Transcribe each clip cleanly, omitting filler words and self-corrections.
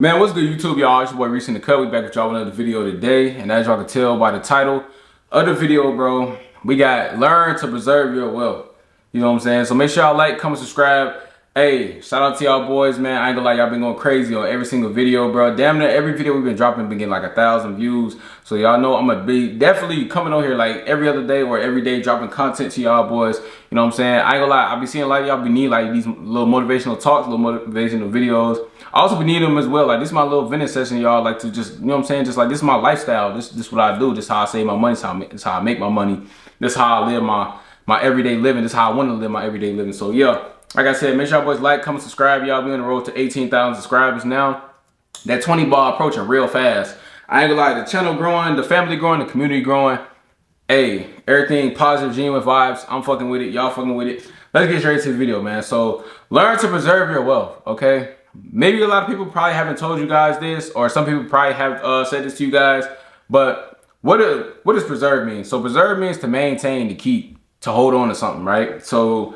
Man, what's good YouTube, y'all? It's your boy Reese in the Cut. We back with y'all with another video today. And as y'all can tell by the title of the video, bro, we got learn to preserve your wealth. You know what I'm saying? So make sure y'all like, comment, subscribe. Hey, shout out to y'all boys, man. I ain't gonna lie, y'all been going crazy on every single video, bro. Damn near every video we've been dropping been getting like 1,000 views. So y'all know I'm gonna be definitely coming on here like every other day or every day dropping content to y'all boys. You know what I'm saying? I ain't gonna lie, I be seeing a lot of y'all be need like these little motivational talks, little motivational videos. I also be needing them as well. Like this is my little vending session, y'all. Like to just, you know what I'm saying? Just like this is my lifestyle. This is what I do. This is how I save my money. This is how I make my money. This is how I live my everyday living. This is how I want to live my everyday living. So yeah, like I said, make sure y'all boys like, comment, subscribe. Y'all be on the road to 18,000 subscribers now. That 20 ball approaching real fast. I ain't gonna lie, the channel growing, the family growing, the community growing. Hey, everything positive, genuine vibes. I'm fucking with it. Y'all fucking with it. Let's get straight to the video, man. So learn to preserve your wealth, okay? Maybe a lot of people probably haven't told you guys this, or some people probably have said this to you guys, but what does preserve mean? So preserve means to maintain, to keep, to hold on to something, right? So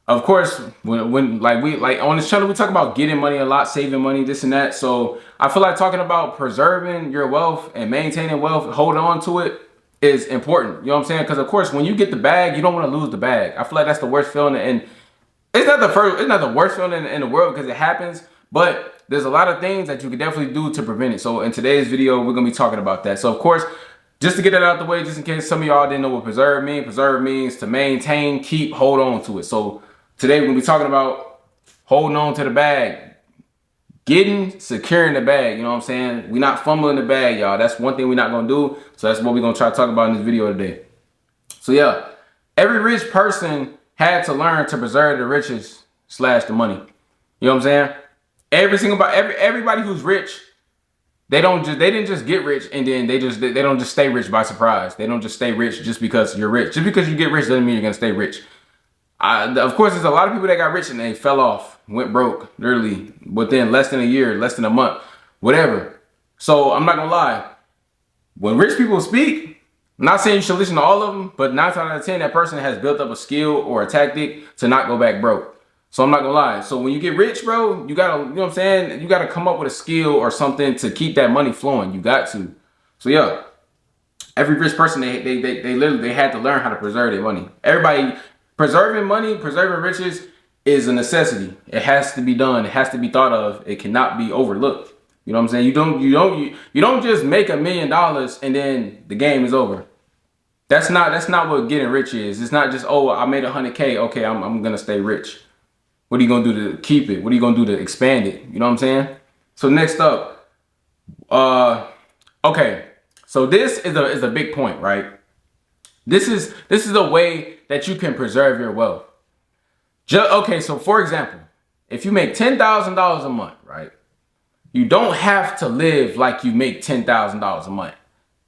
of course, when like on this channel, we talk about getting money a lot, saving money, this and that. So I feel like talking about preserving your wealth and maintaining wealth, holding on to it is important. You know what I'm saying? Because of course, when you get the bag, you don't want to lose the bag. I feel like that's the worst feeling, and it's not the worst feeling in the world because it happens. But there's a lot of things that you can definitely do to prevent it. So in today's video, we're gonna be talking about that. So of course, just to get that out the way, just in case some of y'all didn't know what preserve means to maintain, keep, hold on to it. So today we're gonna be talking about holding on to the bag, securing the bag. You know what I'm saying? We're not fumbling the bag, y'all. That's one thing we're not gonna do. So that's what we're gonna try to talk about in this video today. So yeah, every rich person had to learn to preserve the riches / the money. You know what I'm saying? Everybody who's rich, they didn't just get rich and then they don't just stay rich by surprise. They don't just stay rich just because you're rich. Just because you get rich doesn't mean you're gonna stay rich. Of course, there's a lot of people that got rich and they fell off, went broke, literally within less than a year, less than a month, whatever. So I'm not gonna lie. When rich people speak, I'm not saying you should listen to all of them, but 9 times out of 10, that person has built up a skill or a tactic to not go back broke. So I'm not gonna lie. So when you get rich, bro, you gotta, you know what I'm saying? You gotta come up with a skill or something to keep that money flowing. You got to. So yeah, every rich person, they literally had to learn how to preserve their money. Everybody, preserving money, preserving riches is a necessity. It has to be done. It has to be thought of. It cannot be overlooked. You know what I'm saying? You don't just make $1 million and then the game is over. That's not what getting rich is. It's not just, oh, I made 100K. Okay, I'm gonna stay rich. What are you gonna do to keep it? What are you gonna do to expand it? You know what I'm saying? So next up, okay. So this is a big point, right? This is a way that you can preserve your wealth. Okay, so for example, if you make $10,000 a month, right? You don't have to live like you make $10,000 a month.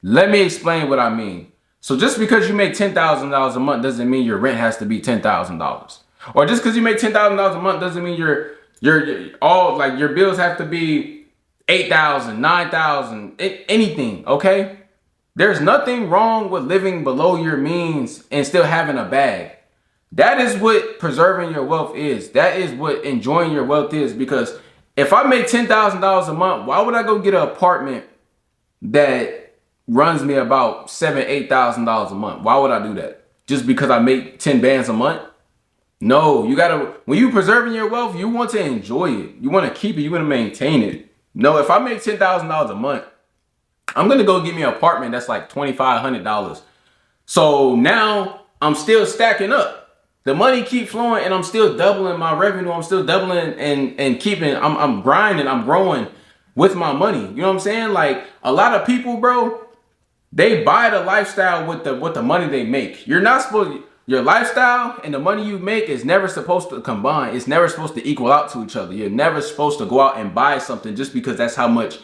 Let me explain what I mean. So just because you make $10,000 a month doesn't mean your rent has to be $10,000. Or just because you make $10,000 a month doesn't mean your bills have to be $8,000, $9,000, anything, okay? There's nothing wrong with living below your means and still having a bag. That is what preserving your wealth is. That is what enjoying your wealth is. Because if I make $10,000 a month, why would I go get an apartment that runs me about $7,000, $8,000 a month? Why would I do that? Just because I make 10 bands a month? No, you gotta, when you preserving your wealth, you want to enjoy it. You want to keep it. You want to maintain it. No, if I make $10,000 a month, I'm going to go get me an apartment that's like $2,500. So now I'm still stacking up. The money keep flowing and I'm still doubling my revenue. I'm still doubling and keeping, I'm grinding, I'm growing with my money. You know what I'm saying? Like a lot of people, bro, they buy the lifestyle with the money they make. You're not supposed to. Your lifestyle and the money you make is never supposed to combine. It's never supposed to equal out to each other. You're never supposed to go out and buy something just because that's how much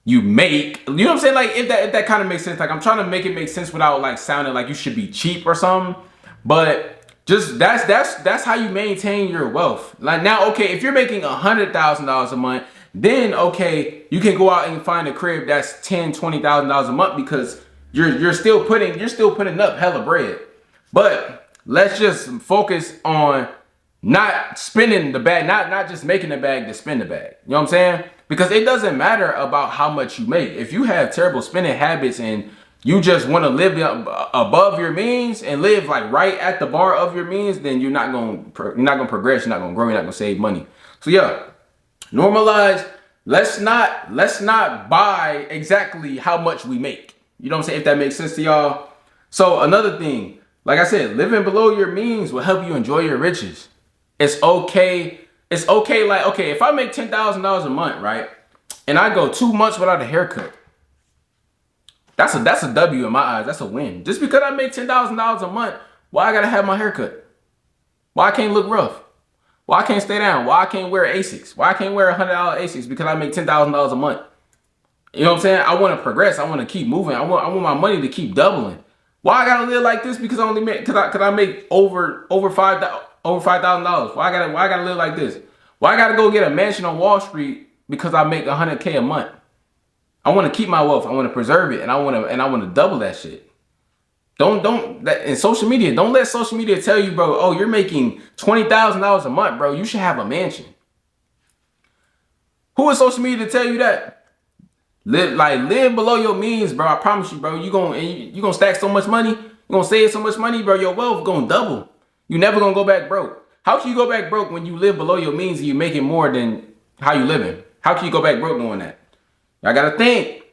you make. You know what I'm saying? Like if that kind of makes sense. Like I'm trying to make it make sense without like sounding like you should be cheap or something. But just that's how you maintain your wealth. Like now, okay, if you're making $100,000 a month, then okay, you can go out and find a crib that's $10,000, $20,000 a month because you're still putting up hella bread. But let's just focus on not spending the bag, not just making the bag to spend the bag. You know what I'm saying? Because it doesn't matter about how much you make. If you have terrible spending habits and you just want to live above your means and live like right at the bar of your means, then you're not going to progress, you're not going to grow, you're not going to save money. So yeah, normalize. Let's not buy exactly how much we make. You know what I'm saying? If that makes sense to y'all. So another thing, like I said, living below your means will help you enjoy your riches. It's okay. It's okay. Like, okay, if I make $10,000 a month, right? And I go 2 months without a haircut, that's a W in my eyes. That's a win. Just because I make $10,000 a month, why I gotta have my haircut? Why I can't look rough? Why I can't stay down? Why I can't wear Asics? Why I can't wear $100 Asics because I make $10,000 a month? You know what I'm saying? I want to progress. I want to keep moving. I want my money to keep doubling. Why I gotta live like this because I only make because I make over $5,000? Why I gotta live like this? Why I gotta go get a mansion on Wall Street because I make $100K a month? I want to keep my wealth. I want to preserve it, and I want to double that shit. In social media, don't let social media tell you, bro, oh, you're making $20,000 a month, bro. You should have a mansion. Who is social media to tell you that? Live below your means, bro. I promise you, bro. You gonna stack so much money. You gonna save so much money, bro. Your wealth gonna double. You never gonna go back broke. How can you go back broke when you live below your means and you making more than how you living? How can you go back broke doing that? Y'all gotta think.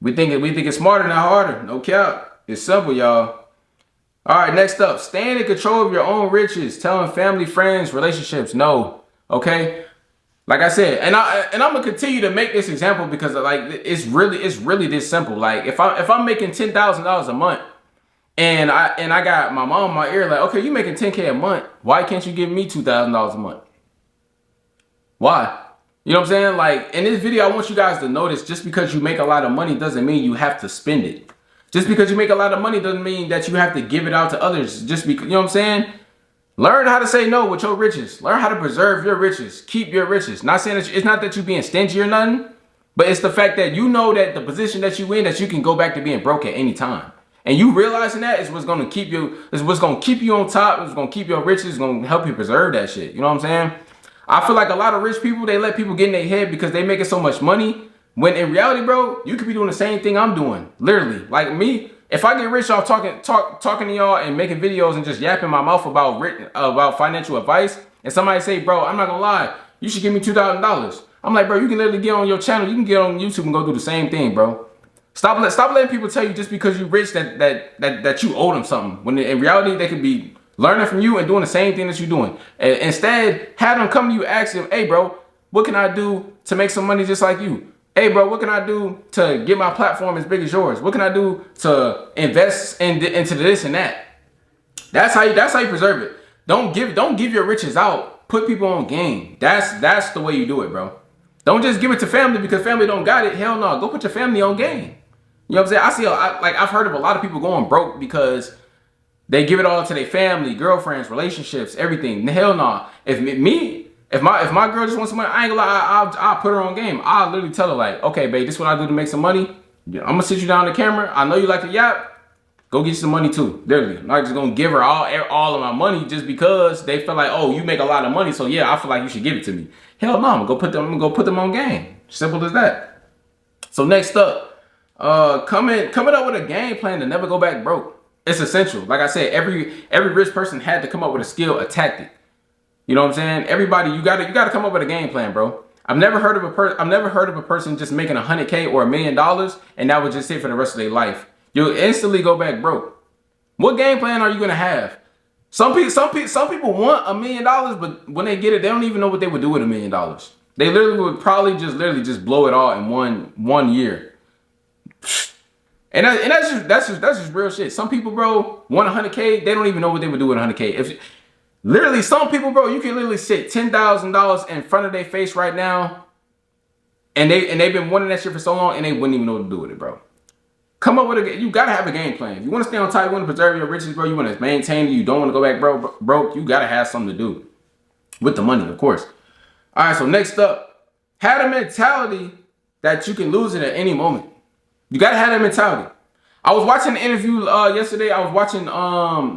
We think it's smarter, not harder. No cap. It's simple, y'all. All right, next up, staying in control of your own riches. Telling family, friends, relationships, no. Okay. Like I said, and I'm gonna continue to make this example because like it's really this simple. Like if I'm making $10,000 a month and I got my mom in my ear like, okay, you making 10K a month. Why can't you give me $2,000 a month? Why? You know what I'm saying? Like in this video, I want you guys to notice just because you make a lot of money doesn't mean you have to spend it. Just because you make a lot of money doesn't mean that you have to give it out to others. Just because, you know what I'm saying? Learn how to say no with your riches. Learn how to preserve your riches. Keep your riches. Not saying that it's not that you being stingy or nothing, but it's the fact that you know that the position that you in, that you can go back to being broke at any time. And you realizing that is what's going to keep you, is what's going to keep you on top. It's going to keep your riches. It's going to help you preserve that shit. You know what I'm saying? I feel like a lot of rich people, they let people get in their head because they making so much money. When in reality, bro, you could be doing the same thing I'm doing. Literally. Like me, if I get rich off talking to y'all and making videos and just yapping my mouth about financial advice, and somebody say, bro, I'm not gonna lie, you should give me $2,000. I'm like, bro, you can literally get on your channel, you can get on YouTube and go do the same thing, bro. Stop letting people tell you just because you're rich that you owe them something. When in reality, they could be learning from you and doing the same thing that you're doing. And instead, have them come to you, ask them, hey, bro, what can I do to make some money just like you? Hey, bro, what can I do to get my platform as big as yours? What can I do to invest into this and that? That's how you preserve it. Don't give your riches out. Put people on game. That's the way you do it, bro. Don't just give it to family because family don't got it. Hell no. Go put your family on game. You know what I'm saying? I've heard of a lot of people going broke because they give it all to their family, girlfriends, relationships, everything. Hell no. If my girl just wants some money, I ain't gonna lie, I'll put her on game. I'll literally tell her like, okay, babe, this is what I do to make some money. I'm gonna sit you down on the camera. I know you like to yap. Go get you some money too. Literally. I'm not just gonna give her all of my money just because they feel like, oh, you make a lot of money, so yeah, I feel like you should give it to me. Hell no, I'm gonna go put them on game. Simple as that. So next up, coming up with a game plan to never go back broke. It's essential. Like I said, every rich person had to come up with a skill, a tactic. You know what I'm saying? Everybody, you gotta come up with a game plan, bro. I've never heard of a person just making $100K or $1 million and that would just it for the rest of their life. You'll instantly go back broke. What game plan are you gonna have? Some people want $1 million, but when they get it, they don't even know what they would do with $1 million. They literally would probably just blow it all in one year. And that's just real shit. Some people, bro, want $100K. They don't even know what they would do with $100K. Literally, some people, bro, you can literally sit $10,000 in front of their face right now, and they've been wanting that shit for so long, and they wouldn't even know what to do with it, bro. Come up with you gotta have a game plan. If you want to stay on top, you want to preserve your riches, bro. You want to maintain it. You don't want to go back broke. You gotta have something to do with the money, of course. All right, so next up, have a mentality that you can lose it at any moment. You gotta have that mentality. I was watching an interview yesterday. I was watching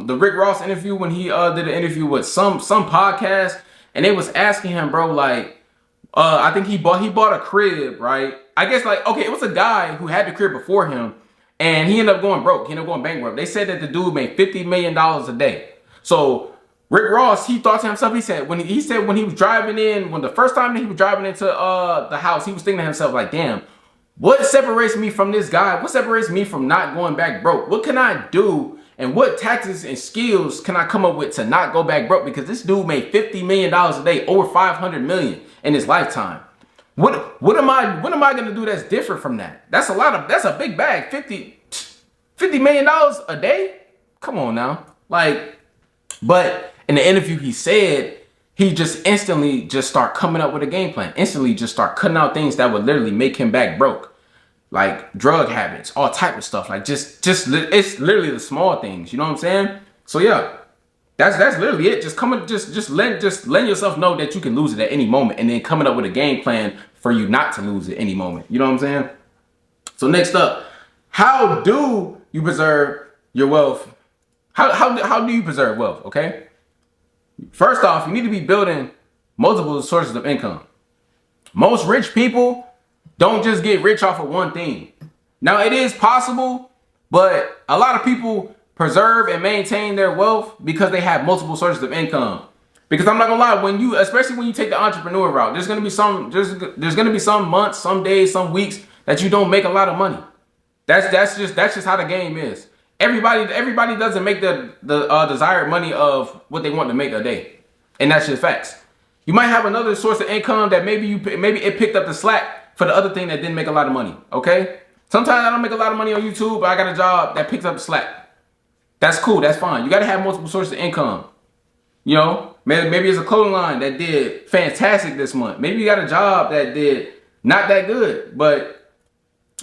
the Rick Ross interview when he did an interview with some podcast, and they was asking him, bro, like, I think he bought a crib, right? I guess like, okay, it was a guy who had the crib before him, and he ended up going broke. He ended up going bankrupt. They said that the dude made $50 million a day. So Rick Ross, he thought to himself, he said when he was driving in, when the first time that he was driving into the house, he was thinking to himself like, damn, what separates me from this guy? What separates me from not going back broke? What can I do? And what tactics and skills can I come up with to not go back broke? Because this dude made $50 million a day, over 500 million in his lifetime. What am I gonna do that's different from that? That's a big bag. $50 million a day? Come on now. Like, but in the interview he said he just instantly just start coming up with a game plan. Instantly just start cutting out things that would literally make him back broke. Like drug habits, all type of stuff. Like just it's literally the small things. You know what I'm saying? So yeah, that's literally it. Just letting yourself know that you can lose it at any moment, and then coming up with a game plan for you not to lose it any moment. You know what I'm saying? So next up, how do you preserve your wealth? How do you preserve wealth? Okay. First off, you need to be building multiple sources of income. Most rich people don't just get rich off of one thing. Now, it is possible, but a lot of people preserve and maintain their wealth because they have multiple sources of income. Because I'm not gonna lie, especially when you take the entrepreneur route, there's gonna be some months, some days, some weeks that you don't make a lot of money. That's just how the game is. Everybody doesn't make the desired money of what they want to make a day, and that's just facts. You might have another source of income that maybe it picked up the slack for the other thing that didn't make a lot of money, okay? Sometimes I don't make a lot of money on YouTube, but I got a job that picks up the slack. That's cool, that's fine. You gotta have multiple sources of income. You know, maybe it's a clothing line that did fantastic this month. Maybe you got a job that did not that good, but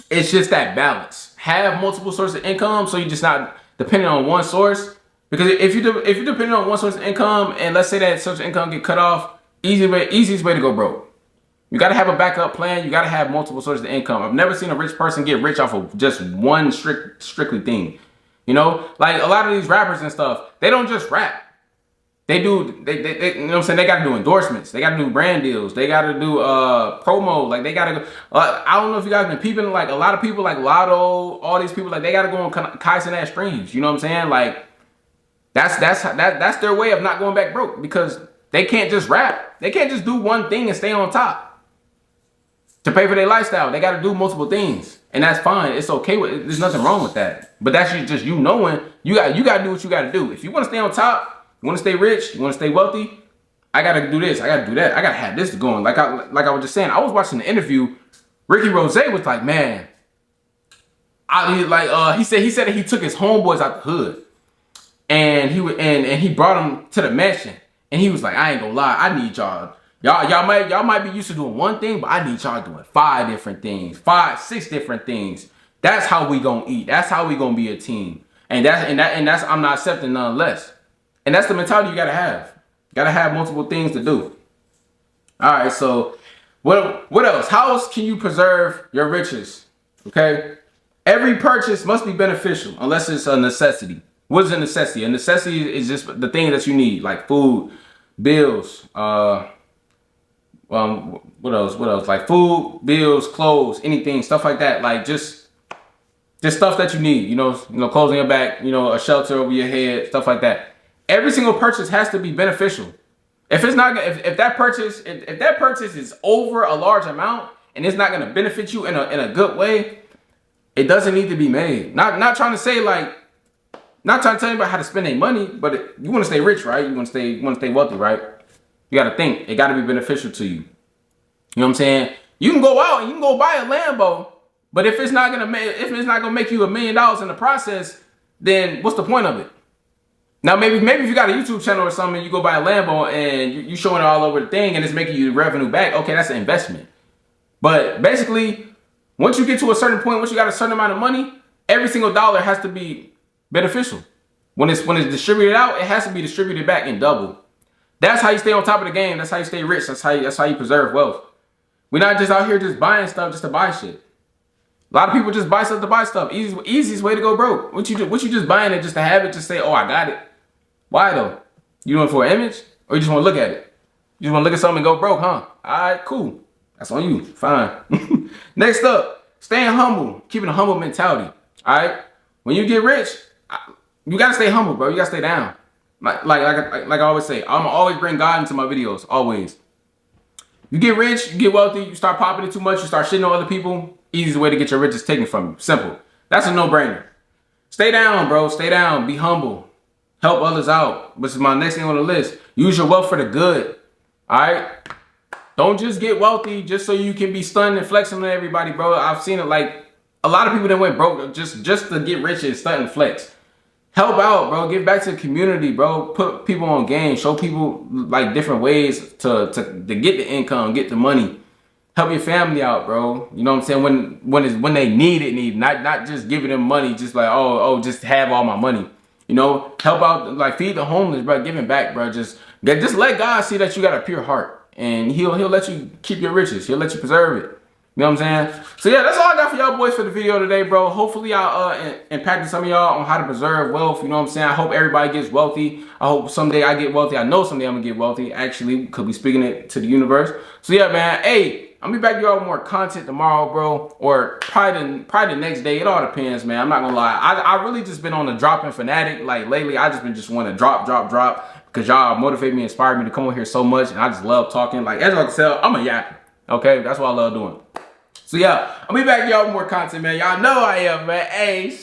it's just that balance. Have multiple sources of income so you're just not depending on one source. Because if you're depending on one source of income, and let's say that source of income get cut off, easiest way to go broke. You got to have a backup plan. You got to have multiple sources of income. I've never seen a rich person get rich off of just one strictly thing. You know, like a lot of these rappers and stuff, they don't just rap. They you know what I'm saying? They got to do endorsements. They got to do brand deals. They got to do promo. Like they got to go. I don't know if you guys been peeping, like a lot of people like Lotto, all these people, like they got to go on Kai Cenat streams. You know what I'm saying? Like that's their way of not going back broke, because they can't just rap. They can't just do one thing and stay on top. To pay for their lifestyle, they got to do multiple things, and that's fine. It's okay. There's nothing wrong with that. But that's just you knowing you got to do what you got to do. If you want to stay on top, you want to stay rich, you want to stay wealthy, I got to do this. I got to do that. I got to have this going. Like I was just saying, I was watching the interview. Ricky Rose was like, man, he said that he took his homeboys out the hood, and he brought them to the mansion, and he was like, I ain't gonna lie, I need y'all. Y'all might be used to doing one thing, but I need y'all doing 5 different things, 5, 6 different things. That's how we gonna eat. That's how we gonna be a team. And that's I'm not accepting none less. And that's the mentality you gotta have. You gotta have multiple things to do. All right. So what else? How else can you preserve your riches? Okay. Every purchase must be beneficial unless it's a necessity. What is a necessity? A necessity is just the thing that you need, like food, bills, what else? Like food, bills, clothes, anything, stuff like that. Like just stuff that you need, you know, clothes on your back, you know, a shelter over your head, stuff like that. Every single purchase has to be beneficial. If it's not, if that purchase is over a large amount and it's not going to benefit you in a good way, it doesn't need to be made. Not trying to say like, not trying to tell you about how to spend their money, but you want to stay rich, right? You want to stay wealthy, right? You got to think it got to be beneficial to you. You know what I'm saying? You can go out and you can go buy a Lambo, but if it's not gonna make you $1 million in the process, then what's the point of it? Now maybe if you got a YouTube channel or something, you go buy a Lambo and you showing it all over the thing and it's making you revenue back. Okay, that's an investment. But basically, once you get to a certain point, once you got a certain amount of money, every single dollar has to be beneficial. When it's distributed out, it has to be distributed back in double. That's how you stay on top of the game. That's how you stay rich. That's how you preserve wealth. We're not just out here just buying stuff just to buy shit. A lot of people just buy stuff to buy stuff. Easiest way to go broke. What you just buying it just to have it, just say, oh, I got it. Why though? You doing it for an image, or you just want to look at it? You just want to look at something and go broke, huh? Alright, cool. That's on you. Fine. Next up, staying humble, keeping a humble mentality. Alright? When you get rich, you gotta stay humble, bro. You gotta stay down. Like I always say, I'm always bring God into my videos. Always. You get rich, you get wealthy, you start popping it too much, you start shitting on other people. Easiest way to get your riches taken from you. Simple. That's a no-brainer. Stay down, bro. Stay down. Be humble. Help others out. Which is my next thing on the list. Use your wealth for the good. Alright? Don't just get wealthy just so you can be stunned and flexing on everybody, bro. I've seen it like a lot of people that went broke just to get rich and stunt and flex. Help out, bro. Give back to the community, bro. Put people on game. Show people like different ways to get the income, get the money. Help your family out, bro. You know what I'm saying? When they need it, not just giving them money, just like oh just have all my money. You know, help out, like feed the homeless, bro. Giving back, bro. Just let God see that you got a pure heart, and He'll let you keep your riches. He'll let you preserve it. You know what I'm saying? So yeah, that's all I got for y'all boys for the video today, bro. Hopefully I'll impacted some of y'all on how to preserve wealth. You know what I'm saying? I hope everybody gets wealthy. I hope someday I get wealthy. I know someday I'm gonna get wealthy. Actually, could be speaking it to the universe. So yeah, man. Hey, I'm gonna be back to y'all with more content tomorrow, bro. Or probably the next day. It all depends, man. I'm not gonna lie. I really just been on a dropping fanatic. Like lately, I just want to drop. Because y'all motivate me, inspire me to come on here so much. And I just love talking. Like as y'all can tell, I'm a yapper. Okay, that's what I love doing. So yeah, I'll be back y'all with more content, man. Y'all know I am, man. Hey.